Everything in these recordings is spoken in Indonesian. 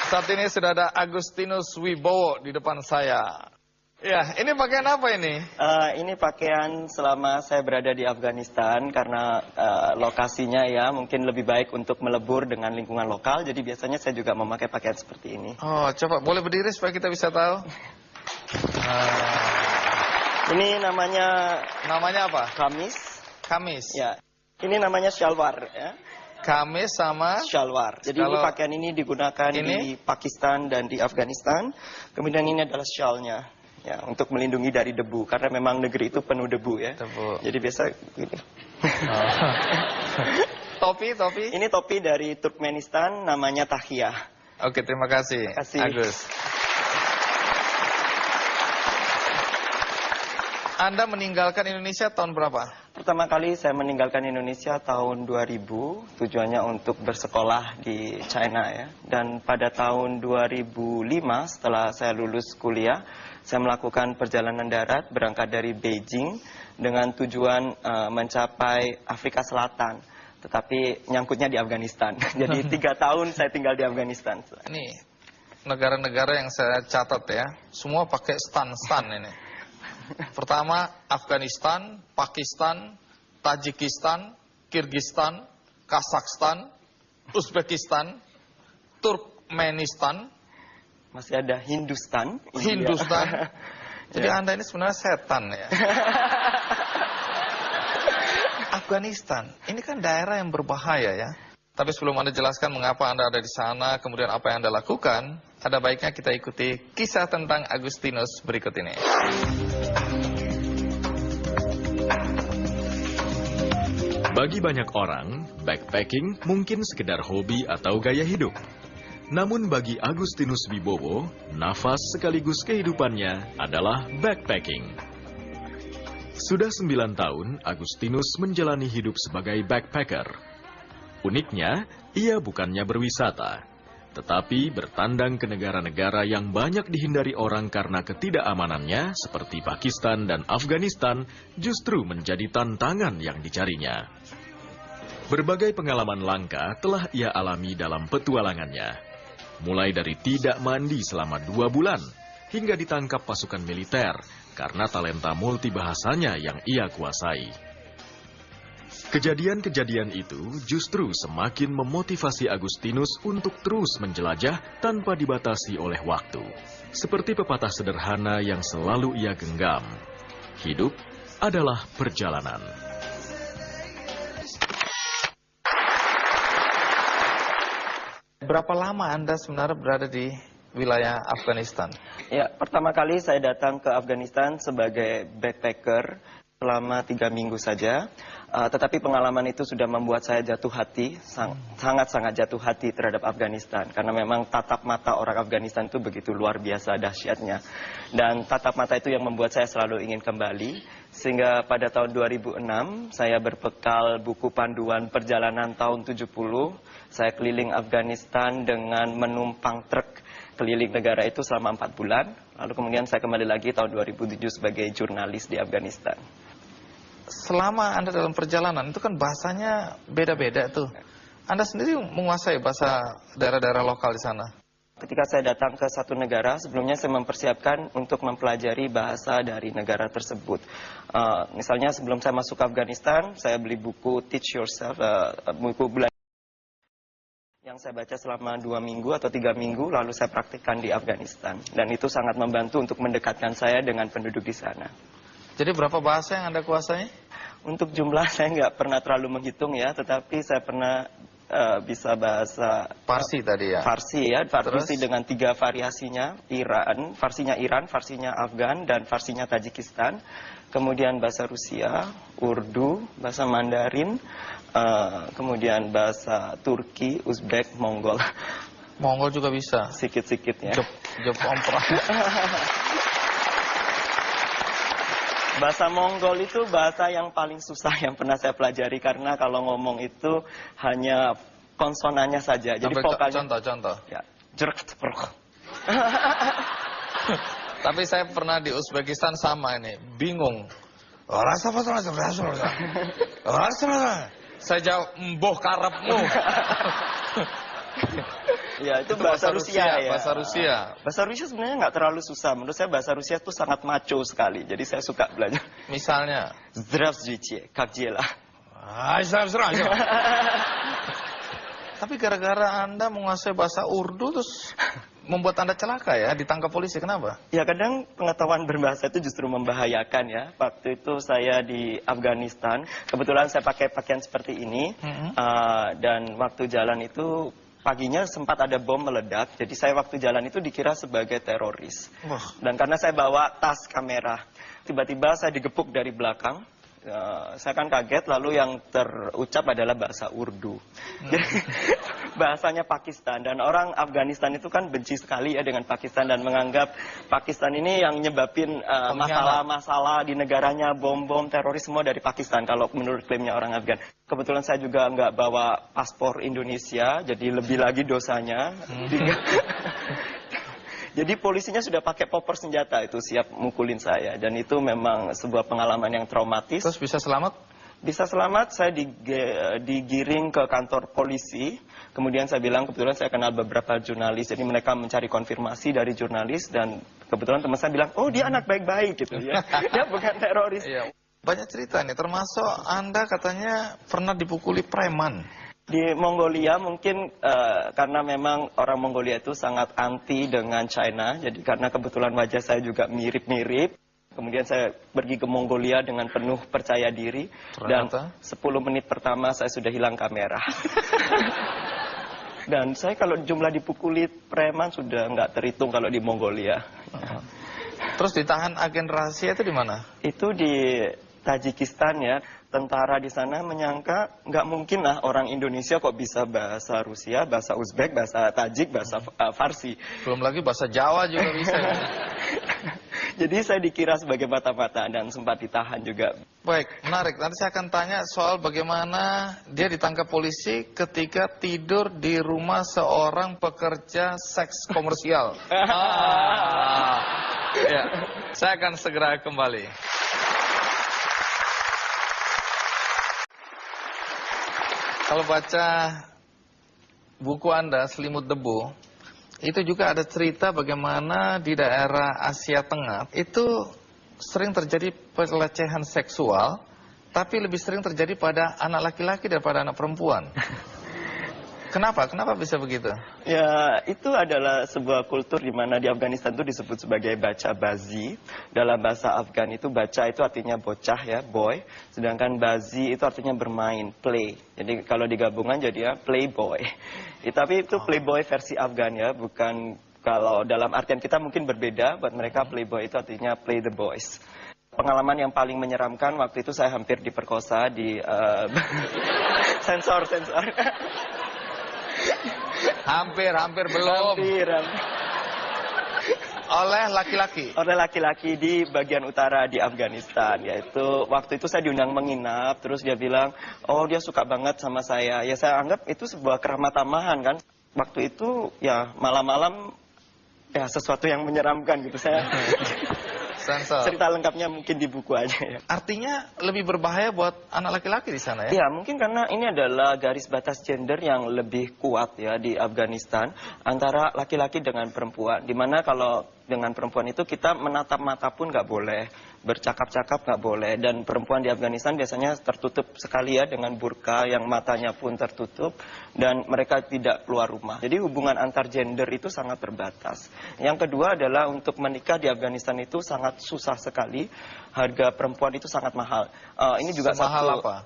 Saat ini sudah ada Agustinus Wibowo di depan saya. Ya, ini pakaian apa ini? Ini pakaian selama saya berada di Afghanistan karena lokasinya ya mungkin lebih baik untuk melebur dengan lingkungan lokal. Jadi biasanya saya juga memakai pakaian seperti ini. Oh, coba boleh berdiri supaya kita bisa tahu. Ini namanya apa? kamis. Kamis. Ya, ini namanya shalwar. Ya. Kamis sama Shalwar. Jadi ini pakaian ini digunakan di Pakistan dan di Afghanistan. Kemudian ini adalah shawlnya. Ya, untuk melindungi dari debu karena memang negeri itu penuh debu ya. Debu. Jadi biasa gini. Topi. Ini topi dari Turkmenistan namanya Tahiyah. Oke, terima kasih. Agus. Anda meninggalkan Indonesia tahun berapa? Pertama kali saya meninggalkan Indonesia tahun 2000, tujuannya untuk bersekolah di China ya. Dan pada tahun 2005 setelah saya lulus kuliah, saya melakukan perjalanan darat berangkat dari Beijing dengan tujuan mencapai Afrika Selatan. Tetapi nyangkutnya di Afghanistan. Jadi 3 tahun saya tinggal di Afghanistan. Ini negara-negara yang saya catat ya, semua pakai stan ini. Pertama, Afghanistan, Pakistan, Tajikistan, Kirgistan, Kazakhstan, Uzbekistan, Turkmenistan. Masih ada Hindustan. Jadi Anda ini sebenarnya setan ya. Afghanistan, ini kan daerah yang berbahaya ya. Tapi sebelum Anda jelaskan mengapa Anda ada di sana, kemudian apa yang Anda lakukan, ada baiknya kita ikuti kisah tentang Agustinus berikut ini. Bagi banyak orang, backpacking mungkin sekedar hobi atau gaya hidup. Namun bagi Agustinus Wibowo, nafas sekaligus kehidupannya adalah backpacking. Sudah 9 tahun, Agustinus menjalani hidup sebagai backpacker. Uniknya, ia bukannya berwisata, tetapi bertandang ke negara-negara yang banyak dihindari orang karena ketidakamanannya seperti Pakistan dan Afghanistan justru menjadi tantangan yang dicarinya. Berbagai pengalaman langka telah ia alami dalam petualangannya. Mulai dari tidak mandi selama 2 bulan, hingga ditangkap pasukan militer karena talenta multibahasanya yang ia kuasai. Kejadian-kejadian itu justru semakin memotivasi Agustinus untuk terus menjelajah tanpa dibatasi oleh waktu. Seperti pepatah sederhana yang selalu ia genggam, hidup adalah perjalanan. Berapa lama Anda sebenarnya berada di wilayah Afghanistan? Ya, pertama kali saya datang ke Afghanistan sebagai backpacker selama 3 minggu saja. Tetapi pengalaman itu sudah membuat saya jatuh hati, sangat-sangat jatuh hati terhadap Afghanistan. Karena memang tatap mata orang Afghanistan itu begitu luar biasa dahsyatnya. Dan tatap mata itu yang membuat saya selalu ingin kembali. Sehingga pada tahun 2006, saya berbekal buku panduan perjalanan tahun 70. Saya keliling Afghanistan dengan menumpang truk keliling negara itu selama 4 bulan. Lalu kemudian saya kembali lagi tahun 2007 sebagai jurnalis di Afghanistan. Selama Anda dalam perjalanan itu kan bahasanya beda-beda tuh. Anda sendiri menguasai bahasa daerah-daerah lokal di sana? Ketika saya datang ke satu negara, sebelumnya saya mempersiapkan untuk mempelajari bahasa dari negara tersebut. Misalnya sebelum saya masuk ke Afghanistan, saya beli buku Teach Yourself, buku belajar yang saya baca selama 2 minggu atau 3 minggu, lalu saya praktikkan di Afghanistan. Dan itu sangat membantu untuk mendekatkan saya dengan penduduk di sana. Jadi berapa bahasa yang Anda kuasai? Untuk jumlah saya nggak pernah terlalu menghitung ya, tetapi saya pernah bisa bahasa Farsi tadi ya? Farsi ya, Farsi dengan 3 variasinya, Farsinya Iran, Farsinya Afgan, dan Farsinya Tajikistan. Kemudian bahasa Rusia, Urdu, bahasa Mandarin, kemudian bahasa Turki, Uzbek, Mongol. Mongol juga bisa? Sikit-sikit ya. Job Ompra. Bahasa Mongol itu bahasa yang paling susah yang pernah saya pelajari karena kalau ngomong itu hanya konsonannya saja. Jadi vokalnya. Contoh. Ya. Tapi saya pernah di Uzbekistan sama ini, bingung. Saya jawab, mboh karepmu. Ya, itu bahasa Rusia ya. Bahasa Rusia. Bahasa Rusia sebenarnya nggak terlalu susah. Menurut saya bahasa Rusia itu sangat maco sekali. Jadi saya suka belajar. Misalnya. Здравствуйте, как дела? Serang. Tapi gara-gara Anda menguasai bahasa Urdu terus membuat Anda celaka ya, ditangkap polisi. Kenapa? Ya kadang pengetahuan berbahasa itu justru membahayakan ya. Waktu itu saya di Afghanistan, kebetulan saya pakai pakaian seperti ini. Dan waktu jalan itu paginya sempat ada bom meledak. Jadi saya waktu jalan itu dikira sebagai teroris. Dan karena saya bawa tas kamera, tiba-tiba saya digepuk dari belakang. Saya kan kaget, lalu yang terucap adalah bahasa Urdu. Jadi bahasanya Pakistan, dan orang Afghanistan itu kan benci sekali ya dengan Pakistan dan menganggap Pakistan ini yang nyebabin masalah-masalah di negaranya, bom-bom, teroris semua dari Pakistan kalau menurut klaimnya orang Afgan. Kebetulan saya juga nggak bawa paspor Indonesia, jadi lebih lagi dosanya. Jadi polisinya sudah pakai popor senjata itu siap mukulin saya, dan itu memang sebuah pengalaman yang traumatis. Terus bisa selamat? Bisa selamat, saya digiring ke kantor polisi. Kemudian saya bilang kebetulan saya kenal beberapa jurnalis, jadi mereka mencari konfirmasi dari jurnalis, dan kebetulan teman saya bilang, oh dia anak baik-baik gitu ya, dia bukan teroris. Iya. Banyak cerita nih, termasuk Anda katanya pernah dipukuli preman. Di Mongolia mungkin karena memang orang Mongolia itu sangat anti dengan China, jadi karena kebetulan wajah saya juga mirip-mirip, kemudian saya pergi ke Mongolia dengan penuh percaya diri. Ternyata? Dan 10 menit pertama saya sudah hilang kamera. Dan saya kalau jumlah dipukuli preman sudah nggak terhitung kalau di Mongolia. Terus ditahan agen rahasia itu di mana? Itu di Tajikistan ya. Tentara di sana menyangka nggak mungkin lah orang Indonesia kok bisa bahasa Rusia, bahasa Uzbek, bahasa Tajik, bahasa Farsi. Belum lagi bahasa Jawa juga bisa. Ya? Jadi saya dikira sebagai mata-mata dan sempat ditahan juga. Baik, menarik. Nanti saya akan tanya soal bagaimana dia ditangkap polisi ketika tidur di rumah seorang pekerja seks komersial. Ya, saya akan segera kembali. Kalau baca buku Anda, Selimut Debu, itu juga ada cerita bagaimana di daerah Asia Tengah itu sering terjadi pelecehan seksual, tapi lebih sering terjadi pada anak laki-laki daripada anak perempuan. Kenapa? Kenapa bisa begitu? Ya, itu adalah sebuah kultur di mana di Afghanistan itu disebut sebagai baca bazi. Dalam bahasa Afgan itu baca itu artinya bocah ya, boy. Sedangkan bazi itu artinya bermain, play. Jadi kalau digabungan jadi ya playboy. Tapi itu playboy versi Afgan ya, bukan kalau dalam artian kita mungkin berbeda. Buat mereka playboy itu artinya play the boys. Pengalaman yang paling menyeramkan waktu itu saya hampir diperkosa di sensor. Hampir belum. Hampir. Oleh laki-laki? Oleh laki-laki di bagian utara di Afghanistan. Yaitu waktu itu saya diundang menginap, terus dia bilang, oh dia suka banget sama saya. Ya saya anggap itu sebuah keramah tamahan kan. Waktu itu ya malam-malam ya sesuatu yang menyeramkan gitu. Saya Sensor. cerita lengkapnya mungkin di buku aja ya. Artinya lebih berbahaya buat anak laki-laki di sana ya? Ya, mungkin karena ini adalah garis batas gender yang lebih kuat ya di Afghanistan antara laki-laki dengan perempuan. Dimana kalau dengan perempuan itu kita menatap mata pun nggak boleh, bercakap-cakap nggak boleh. Dan perempuan di Afghanistan biasanya tertutup sekali ya dengan burka yang matanya pun tertutup. Dan mereka tidak keluar rumah. Jadi hubungan antar gender itu sangat terbatas. Yang kedua adalah untuk menikah di Afghanistan itu sangat susah sekali. Harga perempuan itu sangat mahal. Ini juga Semahal satu. apa?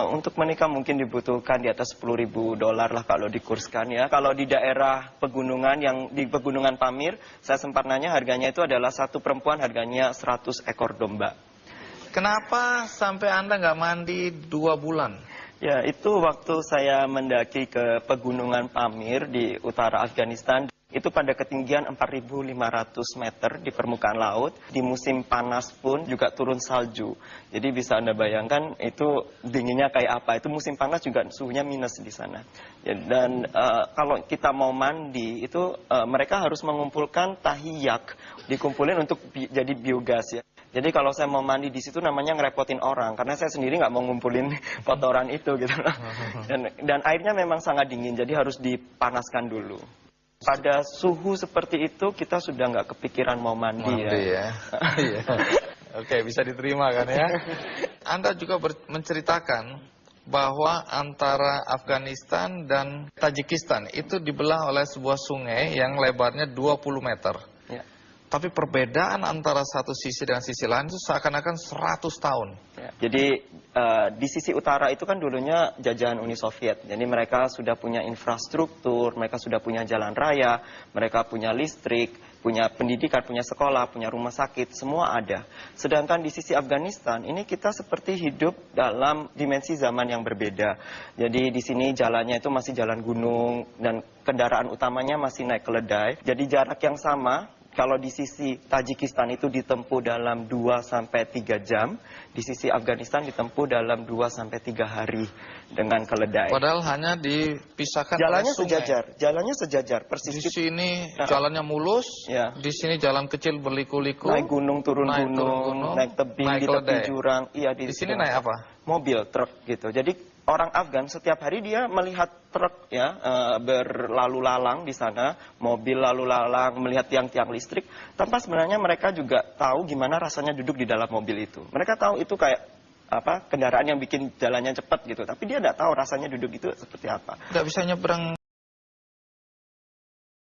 Untuk menikah mungkin dibutuhkan di atas $10.000 lah kalau dikurskan ya. Kalau di daerah pegunungan yang di pegunungan Pamir, saya sempat nanya harganya itu adalah satu perempuan harganya 100 ekor domba. Kenapa sampai Anda nggak mandi 2 bulan? Ya, itu waktu saya mendaki ke pegunungan Pamir di utara Afghanistan. Itu pada ketinggian 4.500 meter di permukaan laut. Di musim panas pun juga turun salju. Jadi bisa Anda bayangkan itu dinginnya kayak apa. Itu musim panas juga suhunya minus di sana. Ya, dan kalau kita mau mandi itu mereka harus mengumpulkan tahiyak. Dikumpulin untuk jadi biogas ya. Jadi kalau saya mau mandi di situ namanya ngerepotin orang, karena saya sendiri nggak mau ngumpulin kotoran itu gitu. Dan airnya memang sangat dingin, jadi harus dipanaskan dulu. Pada suhu seperti itu kita sudah nggak kepikiran mau mandi ya. Iya. Oke, bisa diterima kan ya. Anda juga menceritakan bahwa antara Afghanistan dan Tajikistan itu dibelah oleh sebuah sungai yang lebarnya 20 meter. Ya. Tapi perbedaan antara satu sisi dengan sisi lain itu seakan-akan 100 tahun. Ya, jadi di sisi utara itu kan dulunya jajahan Uni Soviet. Jadi mereka sudah punya infrastruktur, mereka sudah punya jalan raya, mereka punya listrik, punya pendidikan, punya sekolah, punya rumah sakit, semua ada. Sedangkan di sisi Afghanistan ini kita seperti hidup dalam dimensi zaman yang berbeda. Jadi di sini jalannya itu masih jalan gunung dan kendaraan utamanya masih naik keledai. Jadi jarak yang sama. Kalau di sisi Tajikistan itu ditempuh dalam 2-3 jam, di sisi Afghanistan ditempuh dalam 2-3 hari dengan keledai. Padahal hanya dipisahkan Jalannya oleh sungai. jalannya sejajar, persis. Di sini jalannya mulus, Ya. di sini jalan kecil berliku-liku. Naik gunung, turun gunung, naik tebing, naik di tepi keledai. jurang. Iya, Di sini naik apa? Mobil, truk gitu. Jadi orang Afgan setiap hari dia melihat truk ya berlalu lalang di sana, mobil lalu lalang, melihat tiang-tiang listrik, tanpa sebenarnya mereka juga tahu gimana rasanya duduk di dalam mobil itu. Mereka tahu itu kayak kendaraan yang bikin jalannya cepat gitu, tapi dia tidak tahu rasanya duduk itu seperti apa. Nggak bisa nyebrang